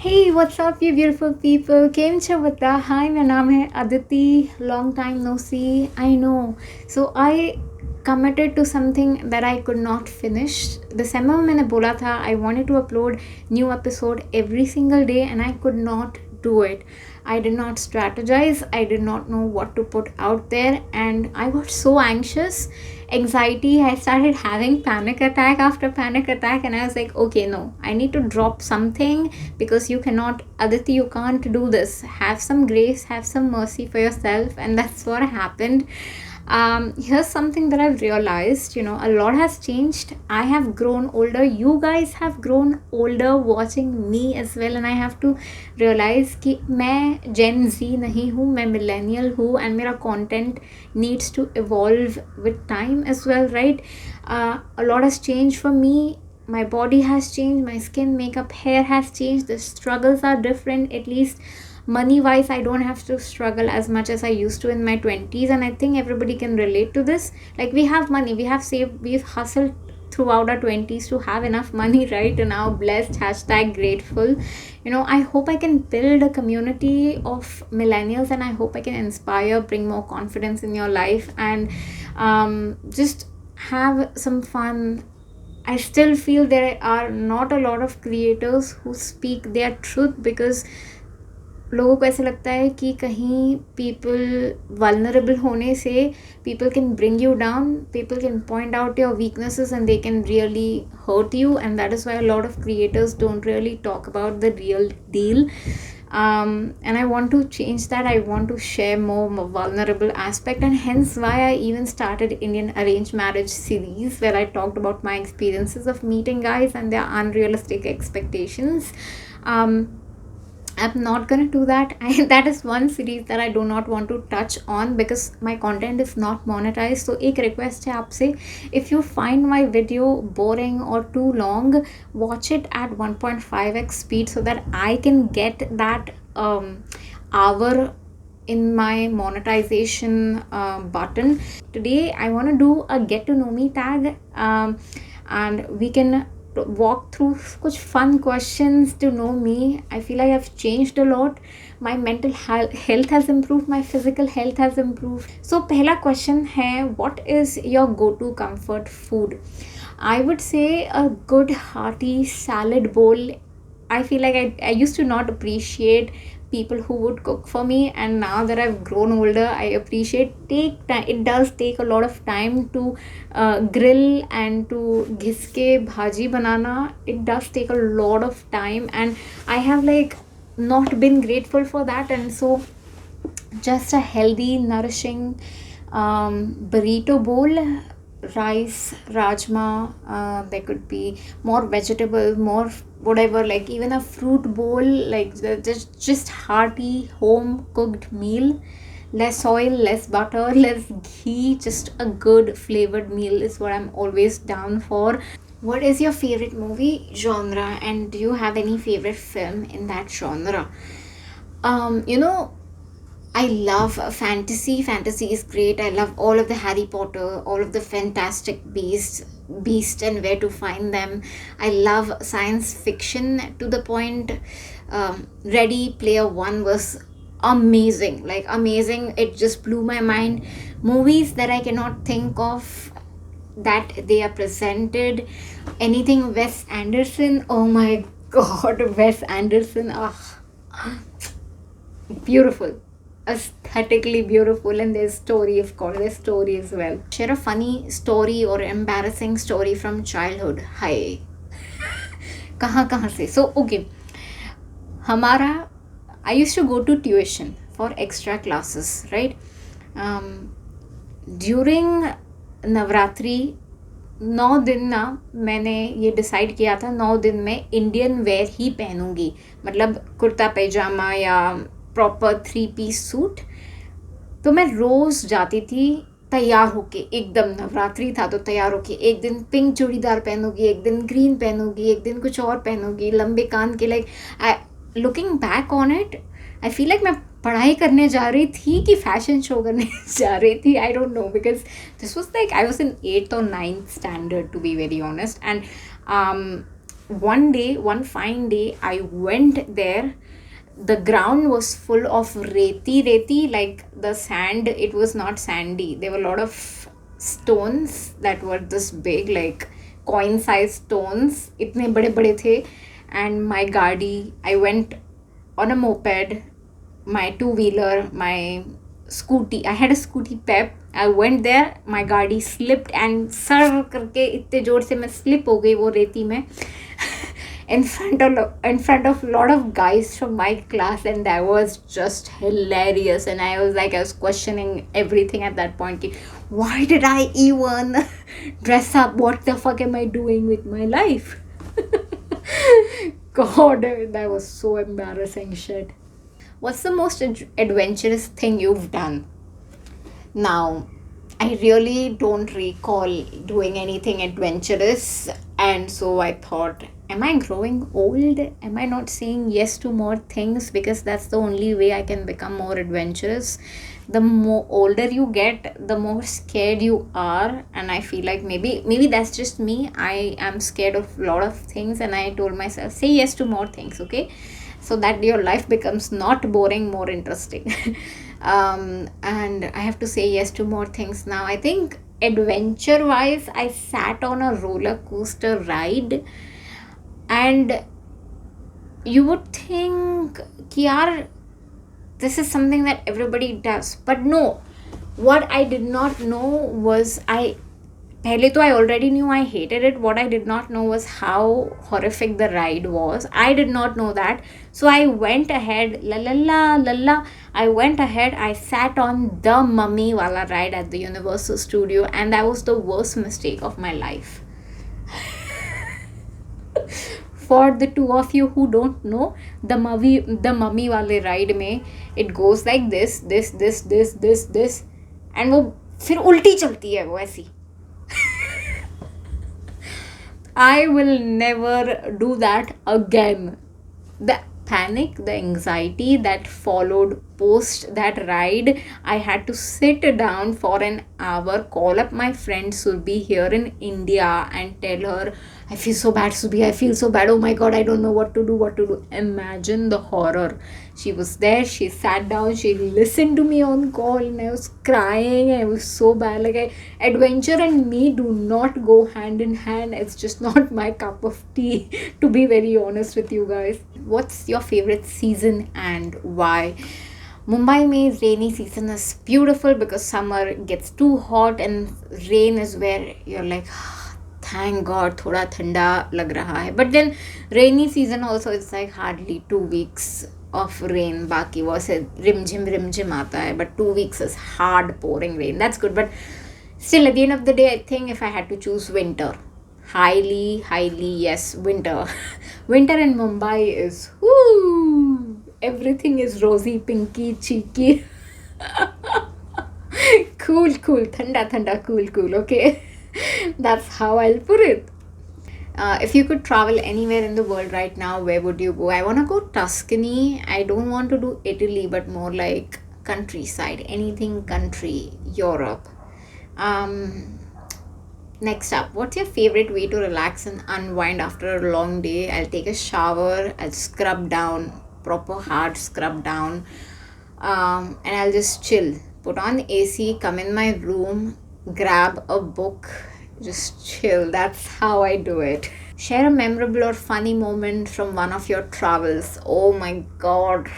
Hey, what's up, you beautiful people? Came to bata. Hi, my name is Aditi. Long time no see. I know. So I committed to something that I could not finish. The समय में मैंने बोला था I wanted to upload new episode every single day and I could not do it. I did not strategize. I did not know what to put out there and I got so anxious. Anxiety, I started having panic attack after panic attack and I was like, okay, no, I need to drop something because you cannot, Aditi, you can't do this. Have some grace, have some mercy for yourself, and that's what happened. Here's something that I've realized, a lot has changed. I have grown older, you guys have grown older watching me as well, and I have to realize कि मैं Gen Z नहीं हूँ, मैं millennial हूँ, and मेरा content needs to evolve with time as well, right? A lot has changed for me. My body has changed, my skin, makeup, hair has changed, the struggles are different. At least money wise, I don't have to struggle as much as I used to in my 20s, and I think everybody can relate to this. Like, we have money, we have saved, we've hustled throughout our 20s to have enough money, right? And now blessed, hashtag grateful. I hope I can build a community of millennials, and I hope I can inspire, bring more confidence in your life, and just have some fun. I still feel there are not a lot of creators who speak their truth because लोगों को ऐसा लगता है कि कहीं people vulnerable होने से people can bring you down, people can point out your weaknesses and they can really hurt you, and that is why a lot of creators don't really talk about the real deal. And I want to change that. I want to share more vulnerable aspect, and hence why I even started Indian arranged marriage series, where I talked about my experiences of meeting guys and their unrealistic expectations. I'm not gonna do that. That is one series that I do not want to touch on because my content is not monetized. So एक request है आपसे, if you find my video boring or too long, watch it at 1.5x speed so that I can get that hour in my monetization button. Today I want to do a get to know me tag, and we can walk through कुछ fun questions to know me. I feel like I've changed a lot. My mental health has improved, my physical health has improved. So पहला question है, what is your go-to comfort food? I would say a good hearty salad bowl. I feel like I used to not appreciate people who would cook for me, and now that I've grown older, I appreciate take time. It does take a lot of time to grill and to ghiske bhaji banana. It does take a lot of time, and I have like not been grateful for that, and so just a healthy, nourishing burrito bowl, rice, rajma, there could be more vegetable, more whatever, like even a fruit bowl, like just hearty home cooked meal, less oil, less butter, less ghee, just a good flavored meal is what I'm always down for. What is your favorite movie genre, and do you have any favorite film in that genre? I love fantasy. Fantasy is great. I love all of the Harry Potter, all of the fantastic beasts and where to find them. I love science fiction to the point. Ready Player One was amazing, like amazing. It just blew my mind. Movies that I cannot think of that they are presented. Anything Wes Anderson. Oh my God, Wes Anderson. Beautiful, aesthetically beautiful, and there's story, of course, there's story as well. Share a funny story or embarrassing story from childhood. Hi. कहाँ से? So okay, हमारा, I used to go to tuition for extra classes, right? During Navratri 9 दिन ना मैंने ये decide किया था 9 दिन में इंडियन वेयर ही पहनूंगी, मतलब कुर्ता पैजामा या प्रॉपर 3-piece सूट. तो मैं रोज़ जाती थी तैयार होके, एकदम नवरात्रि था तो तैयार होके, एक दिन पिंक चूड़ीदार पहनूंगी, एक दिन ग्रीन पहनूंगी, एक दिन कुछ और पहनूंगी, लंबे कान के. Like looking back on it, I feel like मैं पढ़ाई करने जा रही थी कि फैशन शो करने जा रही थी. I don't know, because this was like I was in 8th or 9th standard, to be very honest. And one fine day, I went there. The ground was full of reti, like the sand. It was not sandy. There were a lot of stones that were this big, like coin sized stones. Itne bade bade the. And my gaadi, I went on a moped, my two-wheeler, my scooty. I had a scooty pep. I went there, my गाड़ी slipped and sir करके इतने जोर से मैं slip हो गई वो रेती में in front of a lot of guys from my class, and that was just hilarious. And I was questioning everything at that point. Why did I even dress up? What the fuck am I doing with my life? God, that was so embarrassing shit. What's the most adventurous thing you've done? Now, I really don't recall doing anything adventurous, and so I thought, am I growing old? Am I not saying yes to more things? Because that's the only way I can become more adventurous. The more older you get, the more scared you are, and I feel like maybe that's just me. I am scared of a lot of things, and I told myself, say yes to more things, okay? So that your life becomes not boring, more interesting. And I have to say yes to more things now. I think adventure wise, I sat on a roller coaster ride, and you would think कि यार this is something that everybody does, but no. What I did not know was पहले तो I already knew I hated it. What I did not know was how horrific the ride was. I did not know that. So I went ahead, la la la la la. I went ahead, I sat on the mummy wala ride at the Universal Studio, and that was the worst mistake of my life. For the two of you who don't know, the mummy wale ride में it goes like this, and वो फिर उल्टी चलती है वो ऐसी. I will never do that again. The panic, the anxiety that followed post that ride, I had to sit down for an hour, call up my friend Surbi here in India, and tell her, I feel so bad, Surbi, I feel so bad. Oh my god, I don't know what to do. Imagine the horror. She was there, she sat down, she listened to me on call, and I was crying. I was so bad. Adventure and me do not go hand in hand. It's just not my cup of tea, to be very honest with you guys. What's your favorite season and why? Mumbai mein rainy season is beautiful because summer gets too hot, and rain is where you're like, thank god thoda thanda lag raha hai. But then rainy season also, it's like hardly 2 weeks of rain. Baki wo se rimjim aata hai, but 2 weeks is hard pouring rain. That's good, but still at the end of the day, I think if I had to choose winter, highly yes, winter. Winter in Mumbai is whoo, everything is rosy, pinky, cheeky. cool, thanda, cool, okay. That's how I'll put it. If you could travel anywhere in the world right now, where would you go? I want to go Tuscany. I don't want to do Italy, but more like countryside, anything country, Europe. Next up, what's your favorite way to relax and unwind after a long day? I'll take a shower, I'll scrub down, proper hard scrub down, and I'll just chill. Put on AC, come in my room, grab a book, just chill. That's how I do it. Share a memorable or funny moment from one of your travels. Oh my god.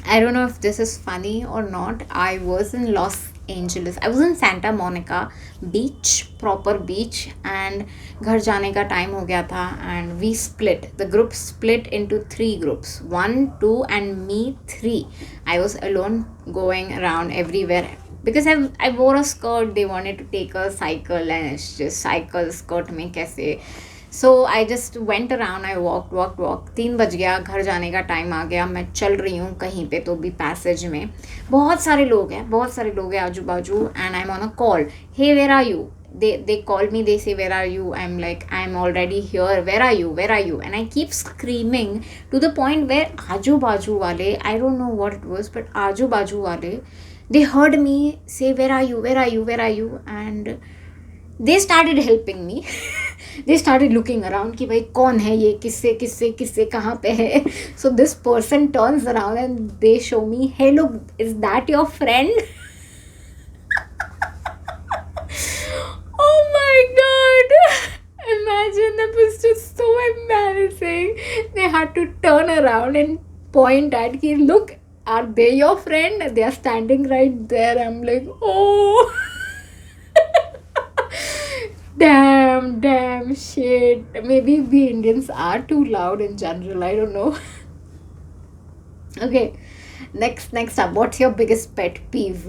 I don't know if this is funny or not. I was in Los Angeles. I was in Santa Monica beach, proper beach, and घर जाने का time हो गया था, and we split. The group split into 3 groups. 1, 2, and me 3. I was alone going around everywhere because I wore a skirt. They wanted to take a cycle, and it's just cycle skirt में कैसे. So I just went around, I walk 3 बज गया, घर जाने का time आ गया. मैं चल रही हूँ कहीं पे, तो भी पैसेज में बहुत सारे लोग हैं आजू बाजू, and I am on a call. Hey where are you? they call me, they say where are you? I'm like, I'm already here, where are you? And I keep screaming to the point where aaju baju wale, I don't know what it was, but aaju baju wale, they heard me say where are you, and they started helping me. They started looking around कि भाई कौन है ये, किससे किससे किससे कहाँ पे है. So this person turns around and they show me, hey look, is that your friend? Oh my god! Imagine, that was just so embarrassing. They had to turn around and point at me, look, are they your friend? They are standing right there. I'm like, oh. Damn, shit. Maybe we Indians are too loud in general. I don't know. Okay. Next up, what's your biggest pet peeve.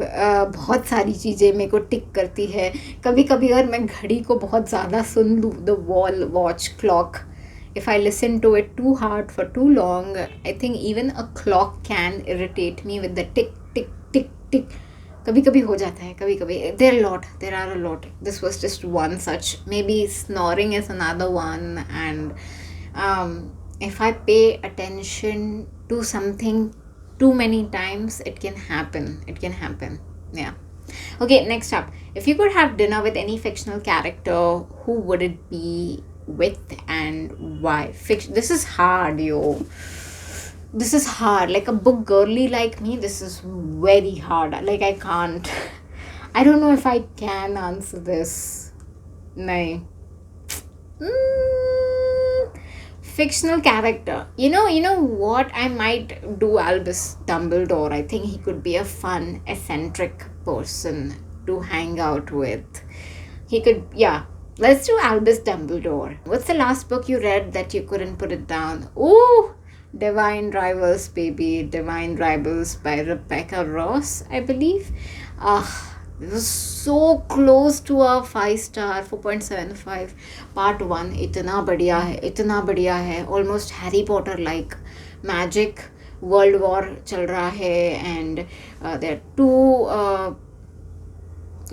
बहुत सारी चीज़ें मेरे को टिक करती है. कभी कभी अगर मैं घड़ी को बहुत ज़्यादा सुन लूँ, the wall watch clock, if I listen to it too hard for too long, I think even a clock can irritate me with the tick tick tick tick. कभी कभी हो जाता है, कभी कभी. There are a lot. This was just one such. Maybe snoring is another one. And if I pay attention to something too many times, it can happen. Yeah. Okay, next up, if you could have dinner with any fictional character, who would it be with and why? This is hard, yo. This is hard. Like a book girly like me, this is very hard. Like I can't. I don't know if I can answer this. Nahin. Fictional character. You know what? I might do Albus Dumbledore. I think he could be a fun, eccentric person to hang out with. He could, yeah. Let's do Albus Dumbledore. What's the last book you read that you couldn't put it down? Ooh, Divine Rivals, baby. Divine Rivals by Rebecca Ross, I believe. It was so close to a 5-star, 4.75. Part 1, इतना बढ़िया है. Almost Harry Potter like. Magic, World War चल रहा है, and there are two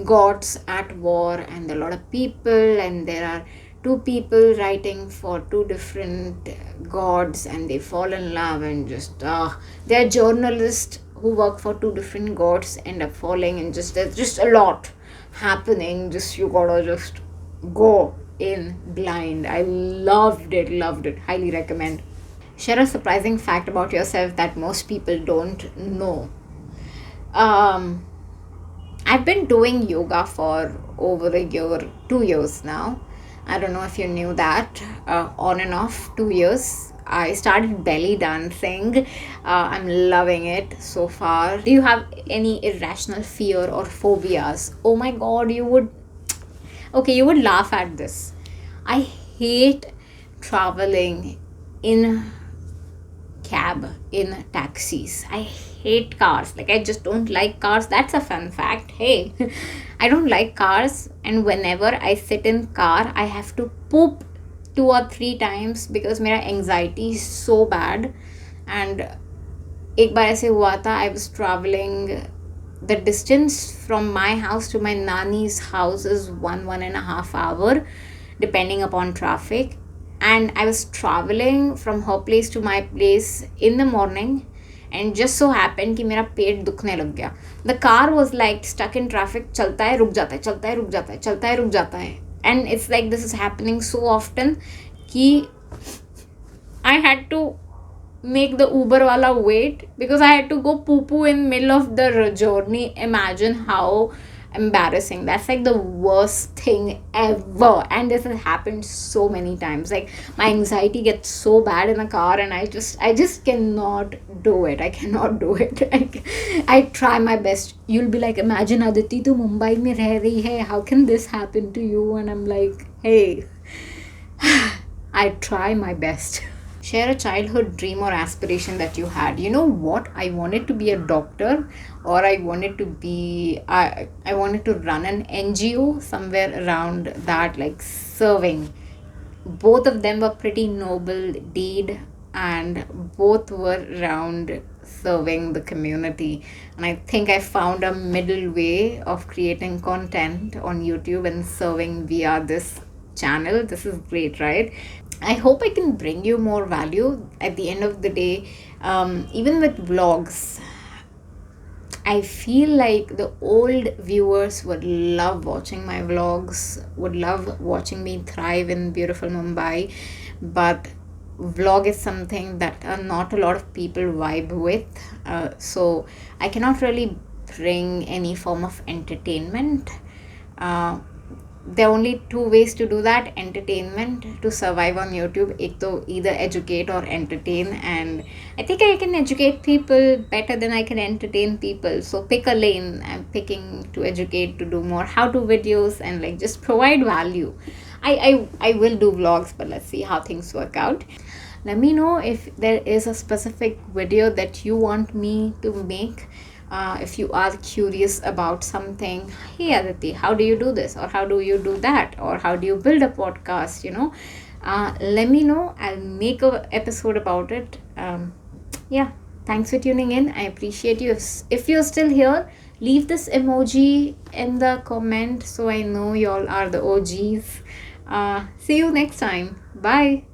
gods at war, and there are a lot of people, and there are two people writing for two different gods, and they fall in love, and just they're journalists who work for two different gods, end up falling, and just there's just a lot happening. Just you gotta just go in blind. I loved it. Highly recommend. Share a surprising fact about yourself that most people don't know. I've been doing yoga for over a year, 2 years now. I don't know if you knew that. On and off, 2 years. I started belly dancing. I'm loving it so far. Do you have any irrational fear or phobias? Oh my god, you would laugh at this. I hate traveling in cab, in taxis. I hate cars. Like, I just don't like cars. That's a fun fact. Hey, I don't like cars, and whenever I sit in car, I have to poop 2 or 3 times because मेरा anxiety is so bad. And एक बार ऐसे हुआ था, I was traveling, the distance from my house to my nanny's house is 1.5 hour depending upon traffic, and I was traveling from her place to my place in the morning, and just so happened कि मेरा पेट दुखने लग गया. The car was like stuck in traffic. चलता है रुक जाता है, चलता है रुक जाता है, चलता है रुक जाता है. And it's like this is happening so often कि I had to make the Uber wala wait because I had to go poo poo in middle of the journey. Imagine how embarrassing. That's like the worst thing ever, and this has happened so many times. Like, my anxiety gets so bad in a car, and I just cannot do it. I cannot do it. I try my best. You'll be like, imagine Aditi, tu Mumbai mein reh rahi hai, how can this happen to you? And I'm like, hey, I try my best. Share a childhood dream or aspiration that you had. You know what? I wanted to be a doctor, or I wanted to be, I wanted to run an NGO somewhere around that, like serving. Both of them were pretty noble deed, and both were around serving the community. And I think I found a middle way of creating content on YouTube and serving via this channel. This is great, right? I hope I can bring you more value at the end of the day. Even with vlogs, I feel like the old viewers would love watching my vlogs, would love watching me thrive in beautiful Mumbai, but vlog is something that not a lot of people vibe with. So I cannot really bring any form of entertainment. Uh, there are only two ways to do that: entertainment, to survive on YouTube. Ek to either educate or entertain, and I think I can educate people better than I can entertain people. So pick a lane. I'm picking to educate, to do more how to videos, and like just provide value. I will do vlogs, but let's see how things work out. Let me know if there is a specific video that you want me to make. If you are curious about something, hey Aditi, how do you do this, or how do you do that, or how do you build a podcast, let me know. I'll make a episode about it. Yeah, thanks for tuning in. I appreciate you. If you're still here, leave this emoji in the comment so I know y'all are the OGs. See you next time. Bye.